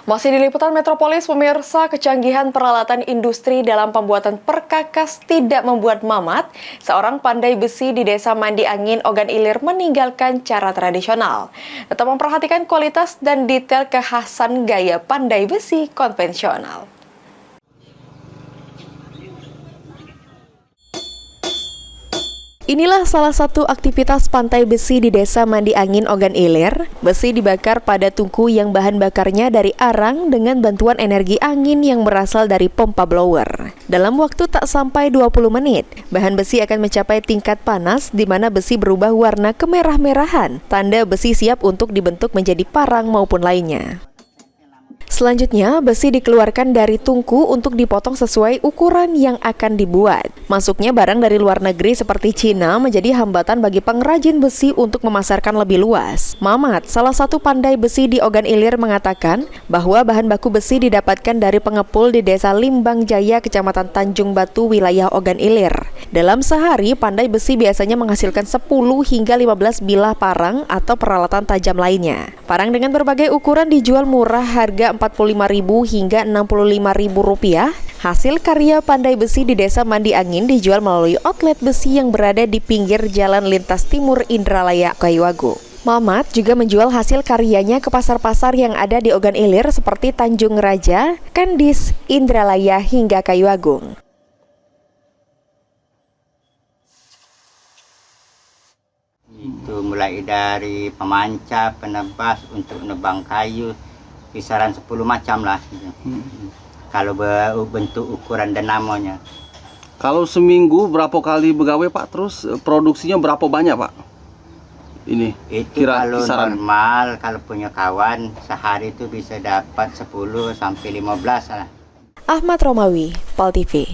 Masih di Liputan Metropolis, pemirsa, kecanggihan peralatan industri dalam pembuatan perkakas tidak membuat mamat. Seorang pandai besi di Desa Mandi Angin, Ogan Ilir meninggalkan cara tradisional. Tetap memperhatikan kualitas dan detail kekhasan gaya pandai besi konvensional. Inilah salah satu aktivitas pantai besi di Desa Mandi Angin, Ogan Ilir. Besi dibakar pada tungku yang bahan bakarnya dari arang dengan bantuan energi angin yang berasal dari pompa blower. Dalam waktu tak sampai 20 menit, bahan besi akan mencapai tingkat panas di mana besi berubah warna kemerah-merahan, tanda besi siap untuk dibentuk menjadi parang maupun lainnya. Selanjutnya, besi dikeluarkan dari tungku untuk dipotong sesuai ukuran yang akan dibuat. Masuknya barang dari luar negeri seperti Cina menjadi hambatan bagi pengrajin besi untuk memasarkan lebih luas. Mamat, salah satu pandai besi di Ogan Ilir, mengatakan bahwa bahan baku besi didapatkan dari pengepul di Desa Limbang Jaya, Kecamatan Tanjung Batu, wilayah Ogan Ilir. Dalam sehari, pandai besi biasanya menghasilkan 10 hingga 15 bilah parang atau peralatan tajam lainnya. Parang dengan berbagai ukuran dijual murah, harga Rp45.000 hingga Rp65.000. Hasil karya pandai besi di Desa Mandi Angin dijual melalui outlet besi yang berada di pinggir Jalan Lintas Timur Indralaya, Kayuagung. Mamat juga menjual hasil karyanya ke pasar-pasar yang ada di Ogan Ilir seperti Tanjung Raja, Kandis, Indralaya, hingga Kayuagung. Itu mulai dari pemanca, penebas, untuk nebang kayu, kisaran 10 macam lah. Kalau bentuk ukuran dan namanya. Kalau seminggu berapa kali begawe Pak? Terus produksinya berapa banyak Pak? Ini itu kalau kisaran normal, kalau punya kawan sehari itu bisa dapat 10 sampai 15 lah. Ahmad Romawi, Pol TV.